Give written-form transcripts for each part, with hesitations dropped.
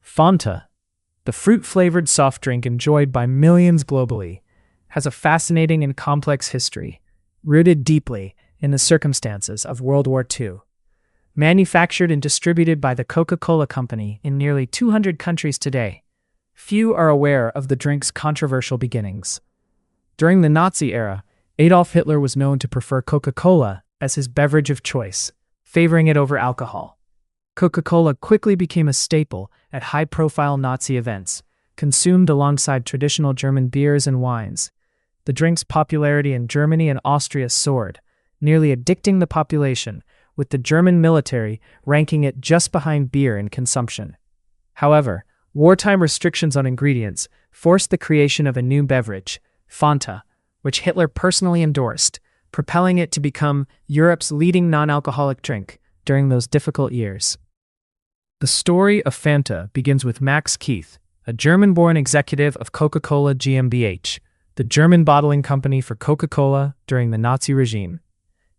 Fanta, the fruit-flavored soft drink enjoyed by millions globally, has a fascinating and complex history, rooted deeply in the circumstances of World War II. Manufactured and distributed by the Coca-Cola Company in nearly 200 countries today, few are aware of the drink's controversial beginnings. During the Nazi era, Adolf Hitler was known to prefer Coca-Cola as his beverage of choice, favoring it over alcohol. Coca-Cola quickly became a staple at high-profile Nazi events, consumed alongside traditional German beers and wines. The drink's popularity in Germany and Austria soared, nearly addicting the population, with the German military ranking it just behind beer in consumption. However, wartime restrictions on ingredients forced the creation of a new beverage, Fanta, which Hitler personally endorsed, propelling it to become Europe's leading non-alcoholic drink during those difficult years. The story of Fanta begins with Max Keith, a German-born executive of Coca-Cola GmbH, the German bottling company for Coca-Cola during the Nazi regime.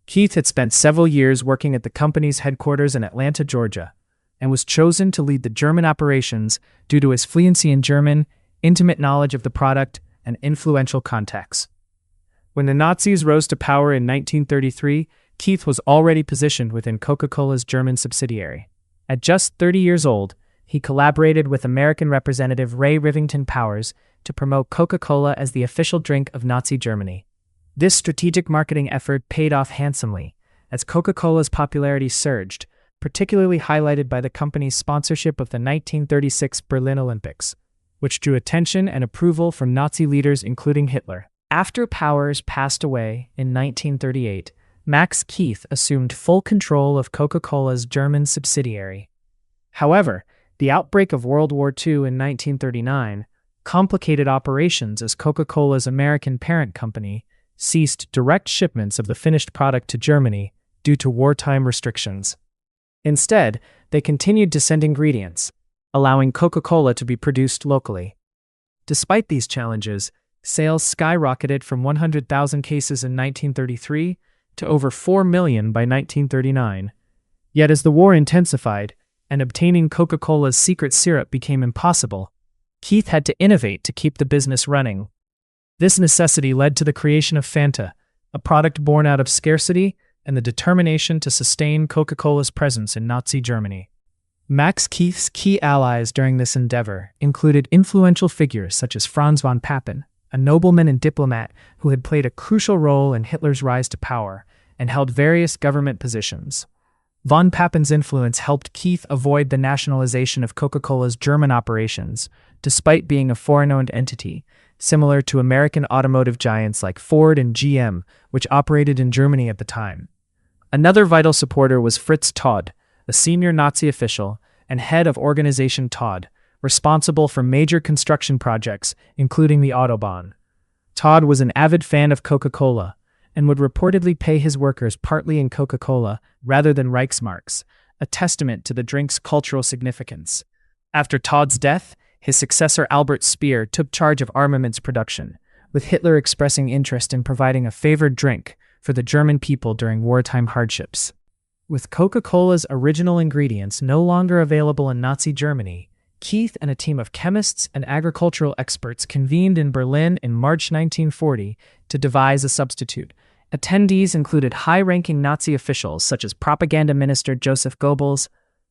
Keith had spent several years working at the company's headquarters in Atlanta, Georgia, and was chosen to lead the German operations due to his fluency in German, intimate knowledge of the product, and influential contacts. When the Nazis rose to power in 1933, Keith was already positioned within Coca-Cola's German subsidiary. At just 30 years old, he collaborated with American Representative Ray Rivington Powers to promote Coca-Cola as the official drink of Nazi Germany. This strategic marketing effort paid off handsomely, as Coca-Cola's popularity surged, particularly highlighted by the company's sponsorship of the 1936 Berlin Olympics, which drew attention and approval from Nazi leaders including Hitler. After Powers passed away in 1938, Max Keith assumed full control of Coca-Cola's German subsidiary. However, the outbreak of World War II in 1939 complicated operations as Coca-Cola's American parent company ceased direct shipments of the finished product to Germany due to wartime restrictions. Instead, they continued to send ingredients, allowing Coca-Cola to be produced locally. Despite these challenges, sales skyrocketed from 100,000 cases in 1933 to over 4 million by 1939. Yet as the war intensified and obtaining Coca-Cola's secret syrup became impossible, Keith had to innovate to keep the business running. This necessity led to the creation of Fanta, a product born out of scarcity and the determination to sustain Coca-Cola's presence in Nazi Germany. Max Keith's key allies during this endeavor included influential figures such as Franz von Papen, a nobleman and diplomat who had played a crucial role in Hitler's rise to power and held various government positions. Von Papen's influence helped Keith avoid the nationalization of Coca-Cola's German operations, despite being a foreign-owned entity, similar to American automotive giants like Ford and GM, which operated in Germany at the time. Another vital supporter was Fritz Todt, a senior Nazi official and head of Organization Todt, responsible for major construction projects, including the Autobahn. Todt was an avid fan of Coca-Cola and would reportedly pay his workers partly in Coca-Cola rather than Reichsmarks, a testament to the drink's cultural significance. After Todt's death, his successor Albert Speer took charge of armaments production, with Hitler expressing interest in providing a favored drink for the German people during wartime hardships. With Coca-Cola's original ingredients no longer available in Nazi Germany, Keith and a team of chemists and agricultural experts convened in Berlin in March 1940 to devise a substitute. Attendees included high-ranking Nazi officials such as Propaganda Minister Joseph Goebbels,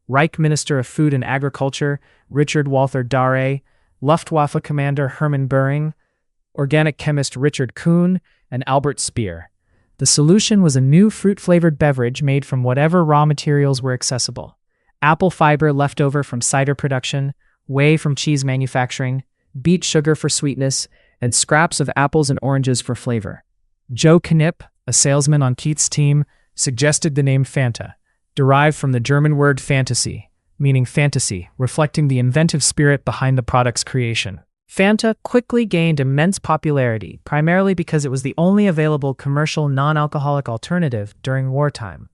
Reich Minister of Food and Agriculture Richard Walther Darré, Luftwaffe Commander Hermann Göring, organic chemist Richard Kuhn, and Albert Speer. The solution was a new fruit-flavored beverage made from whatever raw materials were accessible: apple fiber left over from cider production, whey from cheese manufacturing, beet sugar for sweetness, and scraps of apples and oranges for flavor. Joe Knipp, a salesman on Keith's team, suggested the name Fanta, derived from the German word fantasy, meaning fantasy, reflecting the inventive spirit behind the product's creation. Fanta quickly gained immense popularity, primarily because it was the only available commercial non-alcoholic alternative during wartime.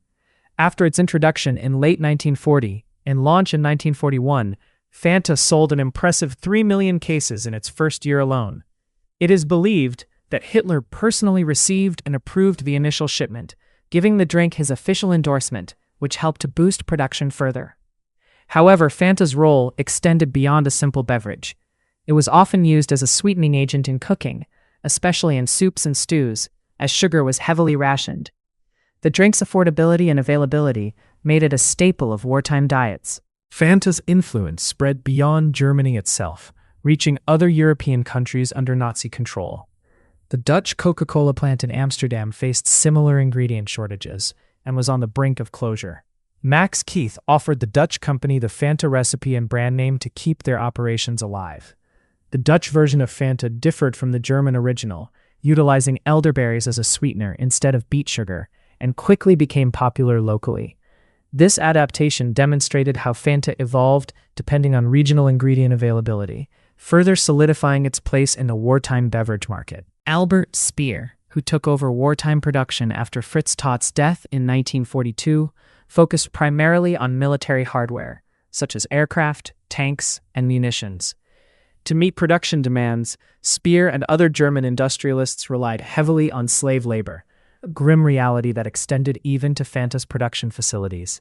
After its introduction in late 1940 and launch in 1941, Fanta sold an impressive 3 million cases in its first year alone. It is believed that Hitler personally received and approved the initial shipment, giving the drink his official endorsement, which helped to boost production further. However, Fanta's role extended beyond a simple beverage. It was often used as a sweetening agent in cooking, especially in soups and stews, as sugar was heavily rationed. The drink's affordability and availability made it a staple of wartime diets. Fanta's influence spread beyond Germany itself, reaching other European countries under Nazi control. The Dutch Coca-Cola plant in Amsterdam faced similar ingredient shortages and was on the brink of closure. Max Keith offered the Dutch company the Fanta recipe and brand name to keep their operations alive. The Dutch version of Fanta differed from the German original, utilizing elderberries as a sweetener instead of beet sugar, and quickly became popular locally. This adaptation demonstrated how Fanta evolved depending on regional ingredient availability, further solidifying its place in the wartime beverage market. Albert Speer, who took over wartime production after Fritz Tott's death in 1942, focused primarily on military hardware, such as aircraft, tanks, and munitions. To meet production demands, Speer and other German industrialists relied heavily on slave labor, a grim reality that extended even to Fanta's production facilities.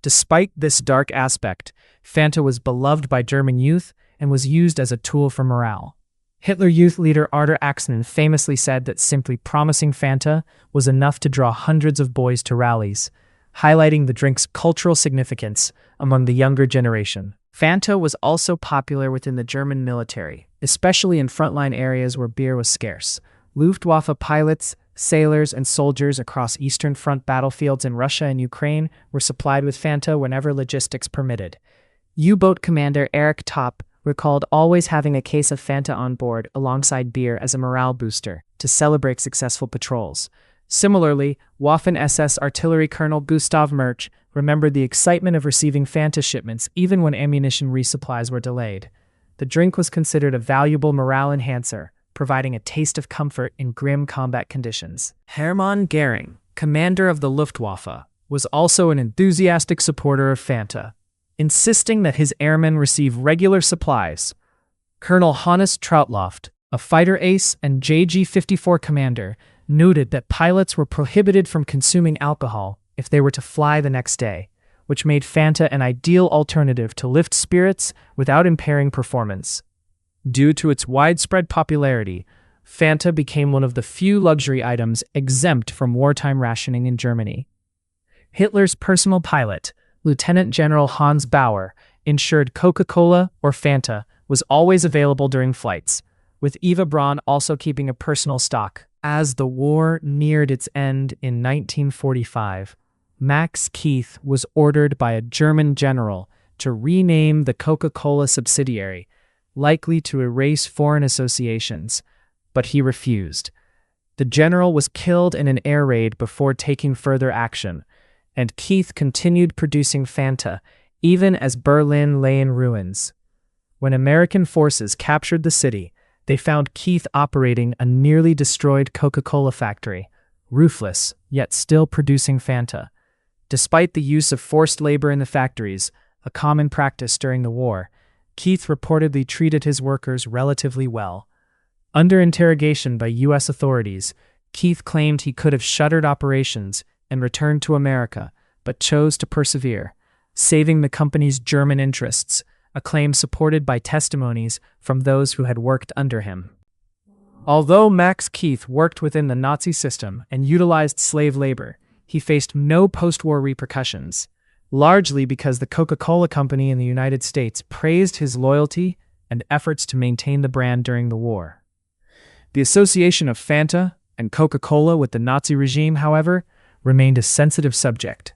Despite this dark aspect, Fanta was beloved by German youth and was used as a tool for morale. Hitler Youth leader Arthur Axmann famously said that simply promising Fanta was enough to draw hundreds of boys to rallies, highlighting the drink's cultural significance among the younger generation. Fanta was also popular within the German military, especially in frontline areas where beer was scarce. Luftwaffe pilots, sailors, and soldiers across Eastern Front battlefields in Russia and Ukraine were supplied with Fanta whenever logistics permitted. U-boat commander Erich Topp recalled always having a case of Fanta on board alongside beer as a morale booster to celebrate successful patrols. Similarly, Waffen-SS artillery colonel Gustav Merch remembered the excitement of receiving Fanta shipments even when ammunition resupplies were delayed. The drink was considered a valuable morale enhancer, providing a taste of comfort in grim combat conditions. Hermann Göring, commander of the Luftwaffe, was also an enthusiastic supporter of Fanta, insisting that his airmen receive regular supplies. Colonel Hannes Trautloft, a fighter ace and JG-54 commander, noted that pilots were prohibited from consuming alcohol if they were to fly the next day, which made Fanta an ideal alternative to lift spirits without impairing performance. Due to its widespread popularity, Fanta became one of the few luxury items exempt from wartime rationing in Germany. Hitler's personal pilot, Lieutenant General Hans Bauer, ensured Coca-Cola or Fanta was always available during flights, with Eva Braun also keeping a personal stock. As the war neared its end in 1945, Max Keith was ordered by a German general to rename the Coca-Cola subsidiary, likely to erase foreign associations, but he refused. The general was killed in an air raid before taking further action, and Keith continued producing Fanta even as Berlin lay in ruins. When American forces captured the city, they found Keith operating a nearly destroyed Coca-Cola factory, roofless, yet still producing Fanta. Despite the use of forced labor in the factories, a common practice during the war, Keith reportedly treated his workers relatively well. Under interrogation by U.S. authorities, Keith claimed he could have shuttered operations and returned to America, but chose to persevere, saving the company's German interests, a claim supported by testimonies from those who had worked under him. Although Max Keith worked within the Nazi system and utilized slave labor, he faced no post-war repercussions, largely because the Coca-Cola Company in the United States praised his loyalty and efforts to maintain the brand during the war. The association of Fanta and Coca-Cola with the Nazi regime, however, remained a sensitive subject.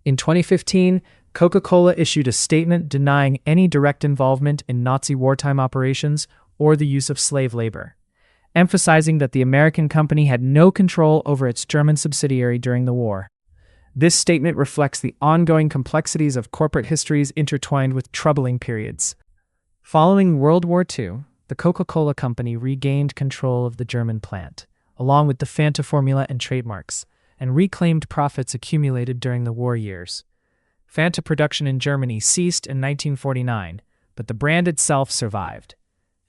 In 2015, Coca-Cola issued a statement denying any direct involvement in Nazi wartime operations or the use of slave labor, emphasizing that the American company had no control over its German subsidiary during the war. This statement reflects the ongoing complexities of corporate histories intertwined with troubling periods. Following World War II, the Coca-Cola Company regained control of the German plant, along with the Fanta formula and trademarks, and reclaimed profits accumulated during the war years. Fanta production in Germany ceased in 1949, but the brand itself survived.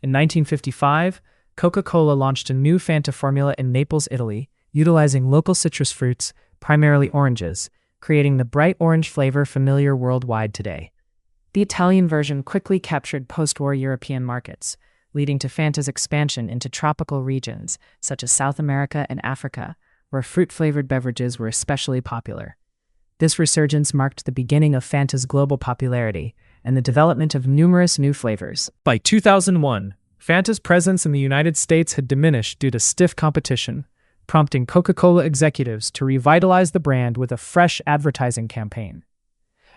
In 1955, Coca-Cola launched a new Fanta formula in Naples, Italy, utilizing local citrus fruits, primarily oranges, creating the bright orange flavor familiar worldwide today. The Italian version quickly captured post-war European markets, leading to Fanta's expansion into tropical regions such as South America and Africa, where fruit-flavored beverages were especially popular. This resurgence marked the beginning of Fanta's global popularity and the development of numerous new flavors. By 2001, Fanta's presence in the United States had diminished due to stiff competition, prompting Coca-Cola executives to revitalize the brand with a fresh advertising campaign.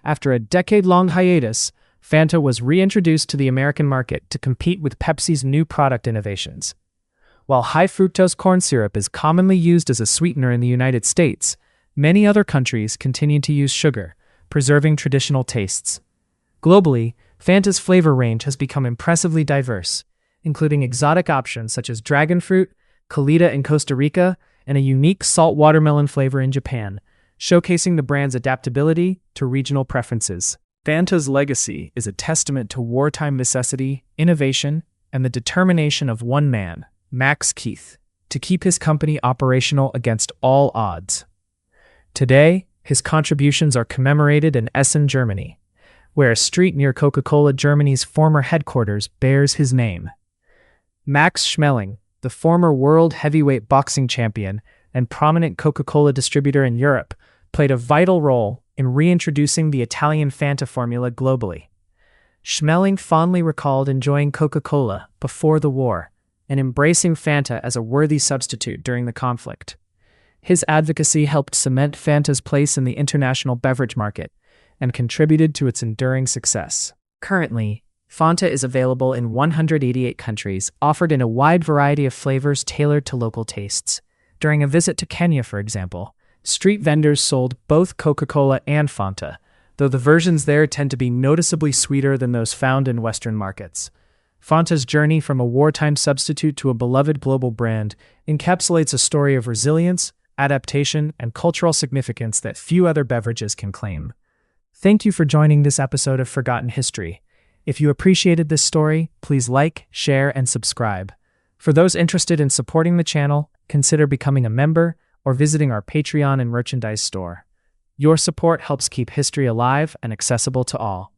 After a decade-long hiatus, Fanta was reintroduced to the American market to compete with Pepsi's new product innovations. While high-fructose corn syrup is commonly used as a sweetener in the United States, many other countries continue to use sugar, preserving traditional tastes. Globally, Fanta's flavor range has become impressively diverse, including exotic options such as dragon fruit, Calita in Costa Rica, and a unique salt watermelon flavor in Japan, showcasing the brand's adaptability to regional preferences. Fanta's legacy is a testament to wartime necessity, innovation, and the determination of one man, Max Keith, to keep his company operational against all odds. Today, his contributions are commemorated in Essen, Germany, where a street near Coca-Cola Germany's former headquarters bears his name. Max Schmeling, the former world heavyweight boxing champion and prominent Coca-Cola distributor in Europe, played a vital role in reintroducing the Italian Fanta formula globally. Schmeling fondly recalled enjoying Coca-Cola before the war and embracing Fanta as a worthy substitute during the conflict. His advocacy helped cement Fanta's place in the international beverage market and contributed to its enduring success. Currently, Fanta is available in 188 countries, offered in a wide variety of flavors tailored to local tastes. During a visit to Kenya, for example, street vendors sold both Coca-Cola and Fanta, though the versions there tend to be noticeably sweeter than those found in Western markets. Fanta's journey from a wartime substitute to a beloved global brand encapsulates a story of resilience, adaptation, and cultural significance that few other beverages can claim. Thank you for joining this episode of Forgotten History. If you appreciated this story, please like, share, and subscribe. For those interested in supporting the channel, consider becoming a member or visiting our Patreon and merchandise store. Your support helps keep history alive and accessible to all.